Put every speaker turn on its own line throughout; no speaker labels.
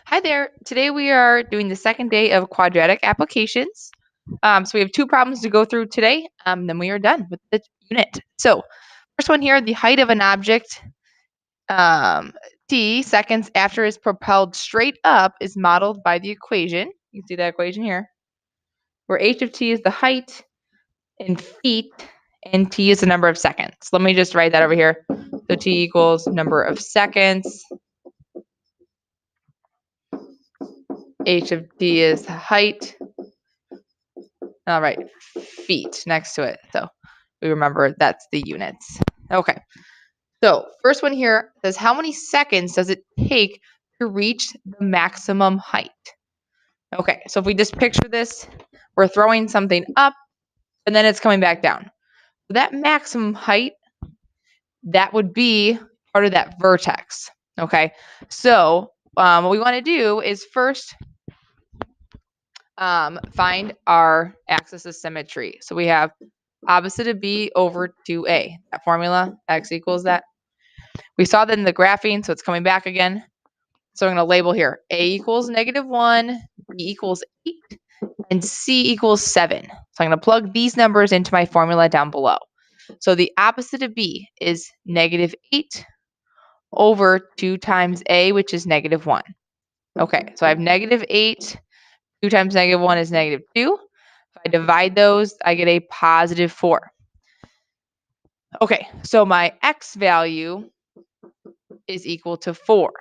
Hi there. Today we are doing the second day of Quadratic Applications. So we have two problems to go through today, then we are done with the unit. So first one here, the height of an object t seconds after it's propelled straight up is modeled by the equation. You can see that equation here, where h of t is the height in feet and t is the number of seconds. Let me just write that over here. So t equals number of seconds. H of t is height. All right, feet next to it. So we remember that's the units. Okay. So first one here says, how many seconds does it take to reach the maximum height? Okay, so if we just picture this, we're throwing something up and then it's coming back down. So that maximum height, that would be part of that vertex. Okay, so what we want to do is first find our axis of symmetry. So we have opposite of b over 2a. That formula, x equals that. We saw that in the graphing, so it's coming back again. So I'm going to label here, a equals -1, b equals 8, and c equals 7. So I'm going to plug these numbers into my formula down below. So the opposite of b is -8 over 2 times a, which is -1. Okay, so I have -8. 2 times -1 is -2. If I divide those, I get a +4. Okay, so my x value is equal to 4.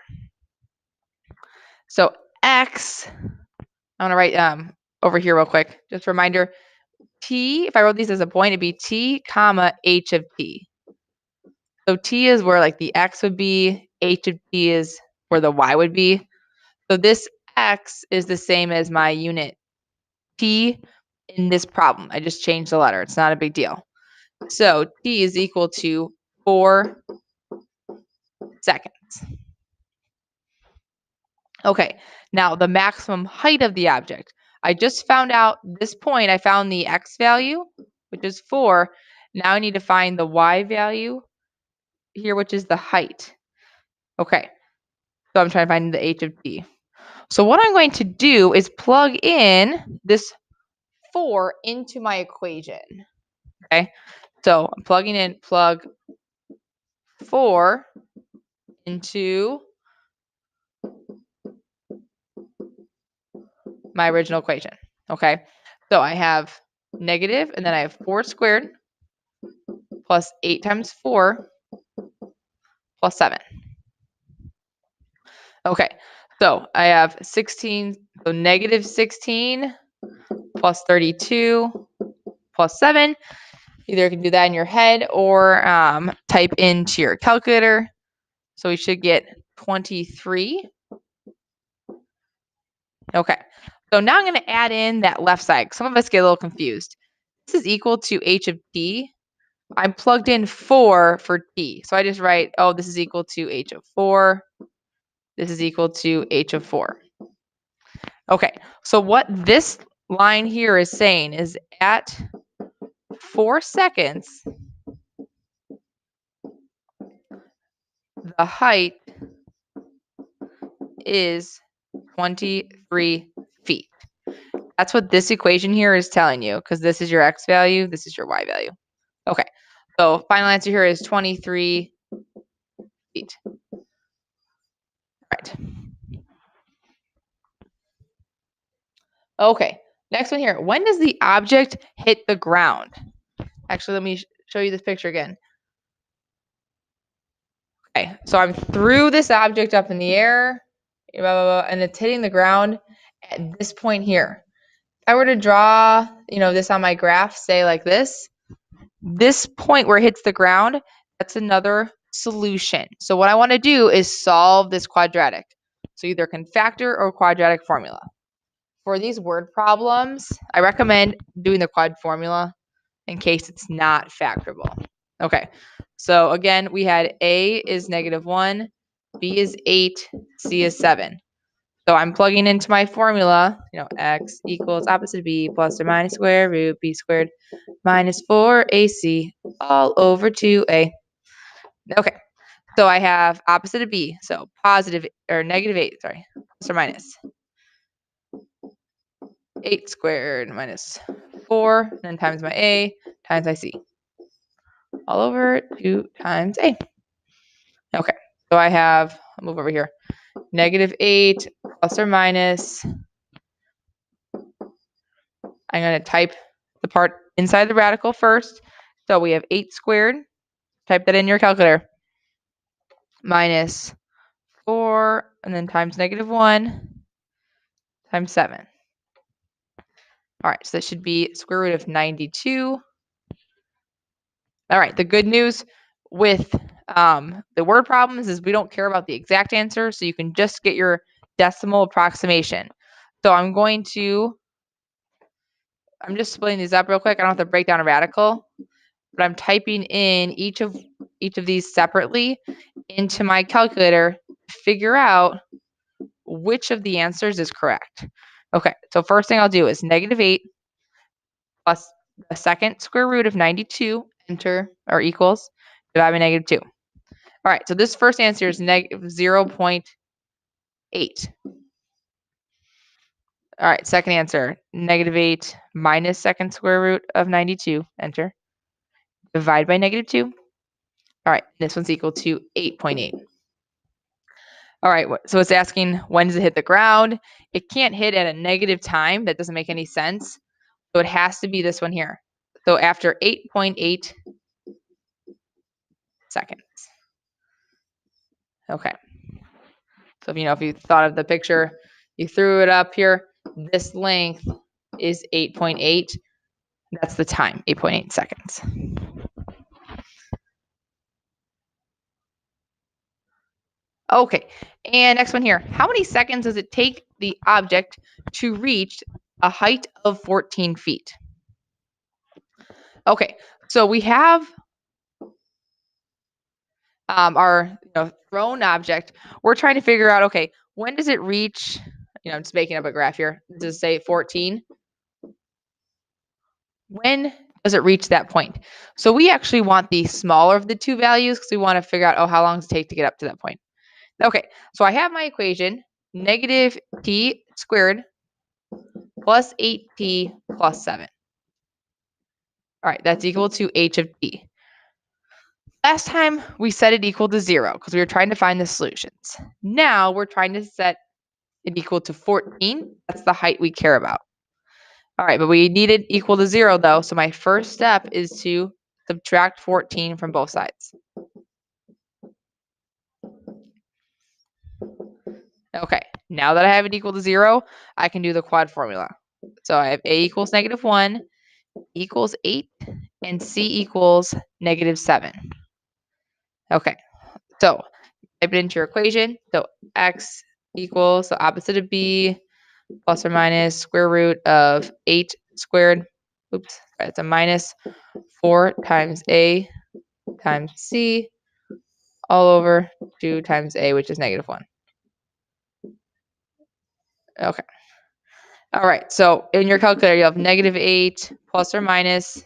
So x, I'm going to write over here real quick. Just a reminder, t, if I wrote these as a point, it'd be t comma h of t. So t is where like the x would be, h of t is where the y would be. So this x is the same as my unit t in this problem. I just changed the letter. It's not a big deal. So t is equal to 4 seconds. Okay, now the maximum height of the object. I just found out this point, I found the x value, which is 4. Now I need to find the y value here, which is the height. Okay, so I'm trying to find the h of t. So what I'm going to do is plug in this 4 into my equation. Okay, so I'm plugging in, plug 4 into my original equation. Okay, so I have negative, and then I have 4 squared plus 8 times 4 plus 7. Okay, so I have 16, so -16 plus 32 plus 7. Either you can do that in your head or type into your calculator. So we should get 23. Okay, so now I'm going to add in that left side. Some of us get a little confused. This is equal to h of t. I plugged in 4 for t. So I just write, oh, this is equal to h of 4. This is equal to h of 4. Okay, so what this line here is saying is at 4 seconds, the height is 23 feet. That's what this equation here is telling you, because this is your x value, this is your y value. Okay, so final answer here is 23 feet. All right. Okay, next one here. When does the object hit the ground? Actually, let me show you this picture again. Okay, so I'm threw this object up in the air, blah, blah, blah, and it's hitting the ground at this point here. If I were to draw, this on my graph, say like this point where it hits the ground, that's another solution. So what I want to do is solve this quadratic. So either confactor or quadratic formula. For these word problems, I recommend doing the quad formula in case it's not factorable. Okay, so again, we had A is -1, B is 8, C is 7. So I'm plugging into my formula, x equals opposite of b plus or minus square root b squared minus 4ac all over 2a. Okay, So I have opposite of B. So positive or negative 8, sorry, plus or minus 8 squared minus 4, and then times my A times my C. All over 2 times A. Okay, so I have, I'll move over here, negative 8 plus or minus, I'm going to type the part inside the radical first. So we have 8 squared, type that in your calculator, minus 4, and then times negative 1, times 7. All right, so that should be square root of 92. All right, the good news with the word problems is we don't care about the exact answer, so you can just get your decimal approximation. So I'm just splitting these up real quick. I don't have to break down a radical, but I'm typing in each of these separately into my calculator to figure out which of the answers is correct. Okay, so first thing I'll do is negative 8 plus the second square root of 92, enter, or equals, divided by negative 2. All right, so this first answer is negative 0.8. All right, second answer, negative 8 minus second square root of 92, enter, divide by negative 2. All right, this one's equal to 8.8. All right, so it's asking when does it hit the ground? It can't hit at a negative time. That doesn't make any sense. So it has to be this one here. So after 8.8 seconds. Okay. So if you thought of the picture, you threw it up here. This length is 8.8. That's the time, 8.8 seconds. Okay, and next one here. How many seconds does it take the object to reach a height of 14 feet? Okay, so we have our thrown object. We're trying to figure out, okay, when does it reach, I'm just making up a graph here. Does it say 14? When does it reach that point? So we actually want the smaller of the two values because we want to figure out, how long does it take to get up to that point? Okay, so I have my equation, negative t squared plus 8t plus 7. All right, that's equal to h of t. Last time we set it equal to 0 because we were trying to find the solutions. Now we're trying to set it equal to 14. That's the height we care about. All right, but we need it equal to 0 though, so my first step is to subtract 14 from both sides. Okay, now that I have it equal to 0, I can do the quad formula. So I have a equals negative 1 equals 8, and c equals negative 7. Okay, so type it into your equation. So x equals, so opposite of b, plus or minus square root of 8 squared. Oops, it's a minus 4 times a times c all over 2 times a, which is negative 1. Okay. All right, so in your calculator, you have negative 8 plus or minus.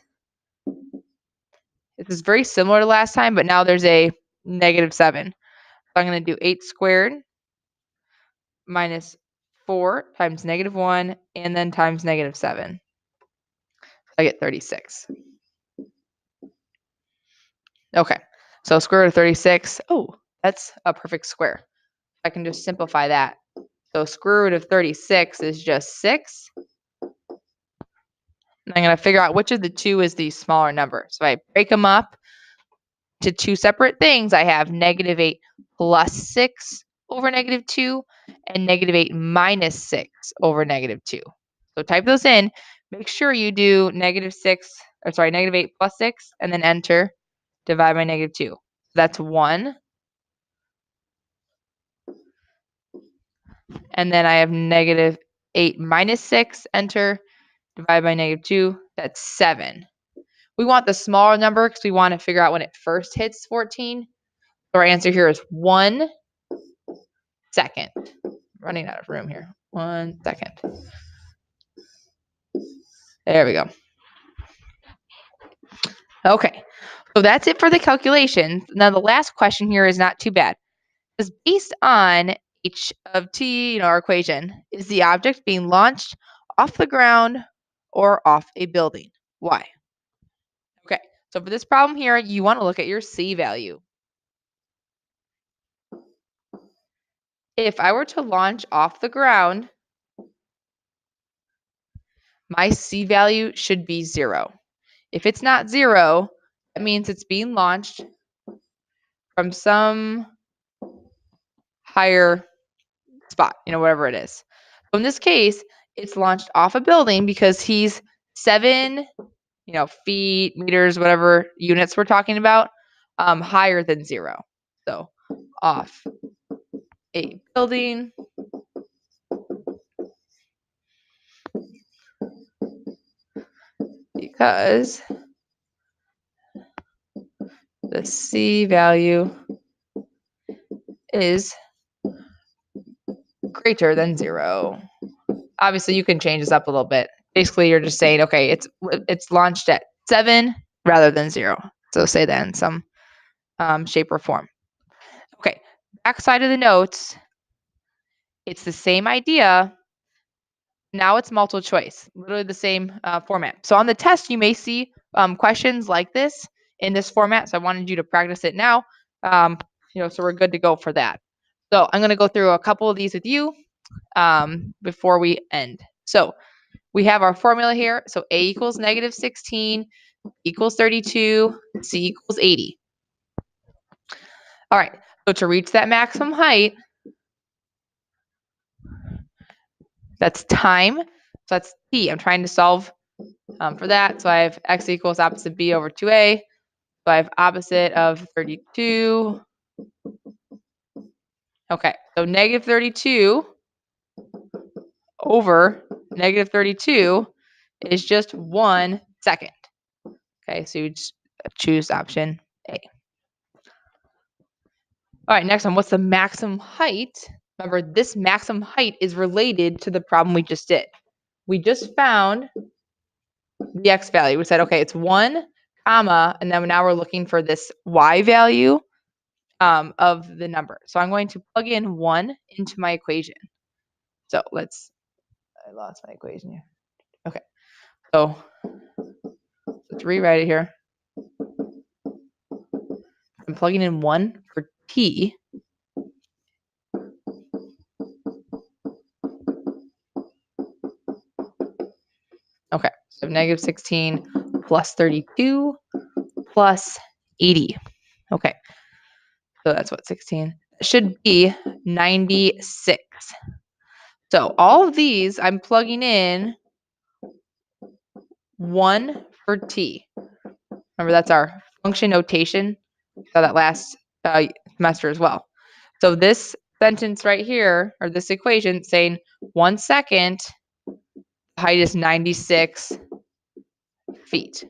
This is very similar to last time, but now there's a negative 7. So I'm going to do 8 squared minus 4 times negative 1, and then times negative 7. I get 36. Okay, so square root of 36. Oh, that's a perfect square. I can just simplify that. So square root of 36 is just 6. And I'm going to figure out which of the two is the smaller number. So I break them up to two separate things. I have negative 8 plus 6 over negative 2 and negative 8 minus 6 over negative 2. So type those in. Make sure you do negative 8 plus 6 and then enter, divide by negative 2. That's 1. And then I have negative 8 minus 6, enter, divide by negative 2. That's 7. We want the smaller number because we want to figure out when it first hits 14. So our answer here is 1 second. I'm running out of room here. 1 second. There we go. Okay. So that's it for the calculations. Now the last question here is not too bad. Because based on h of t, our equation, is the object being launched off the ground or off a building? Why? Okay, so for this problem here, you want to look at your c value. If I were to launch off the ground, my c value should be 0. If it's not 0, that means it's being launched from some higher spot, whatever it is. So in this case, it's launched off a building because he's 7, feet, meters, whatever units we're talking about, higher than 0. So off a building because the c value is greater than 0. Obviously, you can change this up a little bit. Basically, you're just saying, okay, it's launched at 7 rather than 0. So say that in some shape or form. Okay, back side of the notes, it's the same idea. Now it's multiple choice, literally the same format. So on the test, you may see questions like this in this format. So I wanted you to practice it now. So we're good to go for that. So I'm going to go through a couple of these with you before we end. So we have our formula here. So A equals negative 16, equals 32, C equals 80. All right, so to reach that maximum height, that's time. So that's t. I'm trying to solve for that. So I have x equals opposite b over 2a. So I have opposite of 32. Okay, so negative 32 over negative 32 is just 1 second. Okay, so you choose option A. All right, next one. What's the maximum height? Remember, this maximum height is related to the problem we just did. We just found the x value. We said, okay, it's 1, comma, and then now we're looking for this y value of the number. So I'm going to plug in 1 into my equation. So I lost my equation here. Okay, so let's rewrite it here. I'm plugging in 1 for t. Okay, so negative 16 plus 32 plus 80. Okay, so that's what 16 should be 96. So all of these I'm plugging in 1 for t. Remember, that's our function notation. Saw that last semester as well. So this sentence right here, or this equation, saying 1 second, the height is 96 feet.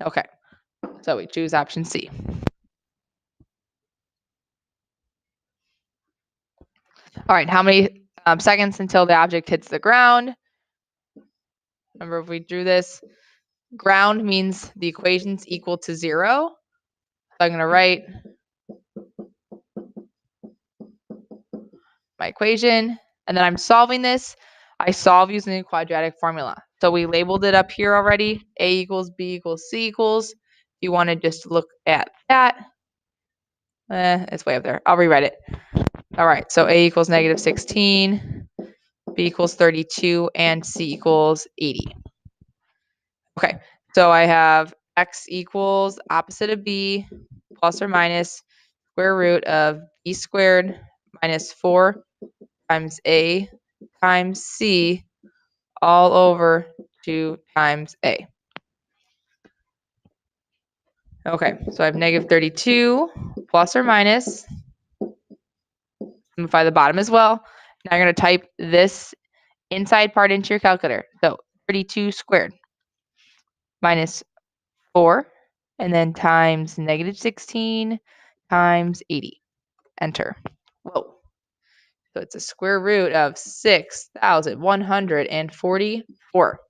Okay, so we choose option C. All right, how many seconds until the object hits the ground? Remember, if we drew this, ground means the equation's equal to 0. So I'm going to write my equation, and then I'm solving this. I solve using the quadratic formula. So we labeled it up here already. A equals B equals C equals. If you want to just look at that, it's way up there. I'll rewrite it. All right, so A equals negative 16, B equals 32, and C equals 80. Okay, so I have x equals opposite of b plus or minus square root of b squared minus 4 times a times c all over 2 times a. Okay, so I have negative 32 plus or minus. Simplify the bottom as well. Now you're going to type this inside part into your calculator. So 32 squared minus 4, and then times negative 16 times 80. Enter. Whoa. So it's a square root of 6,144.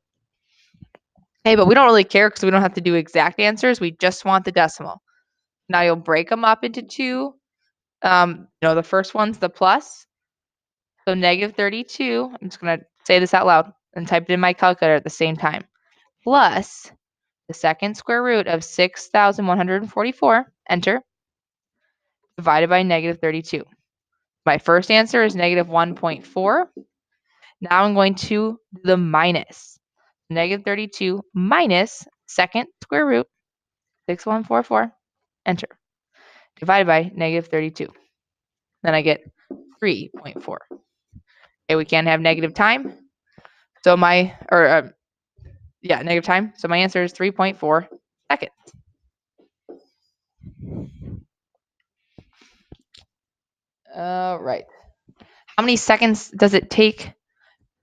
Hey, but we don't really care because we don't have to do exact answers. We just want the decimal. Now you'll break them up into two. The first one's the plus. So negative 32, I'm just going to say this out loud and type it in my calculator at the same time. Plus the second square root of 6,144, enter, divided by negative 32. My first answer is negative 1.4. Now I'm going to do the minus. Negative 32 minus second square root, 6144, enter, divided by negative 32. Then I get 3.4. Okay, we can't have negative time. So negative time. So my answer is 3.4 seconds. All right. How many seconds does it take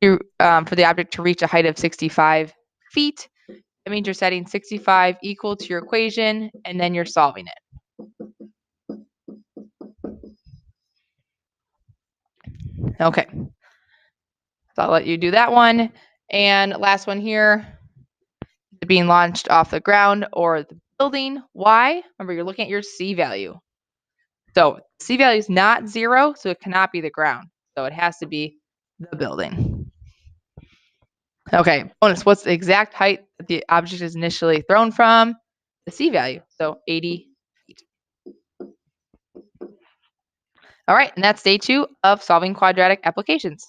for the object to reach a height of 65 feet? That means you're setting 65 equal to your equation, and then you're solving it. Okay. So I'll let you do that one. And last one here, being launched off the ground or the building. Why? Remember, you're looking at your C value. So C value is not 0, so it cannot be the ground. So it has to be the building. Okay, bonus. What's the exact height that the object is initially thrown from? The C value, so 80 feet. All right, and that's day 2 of solving quadratic applications.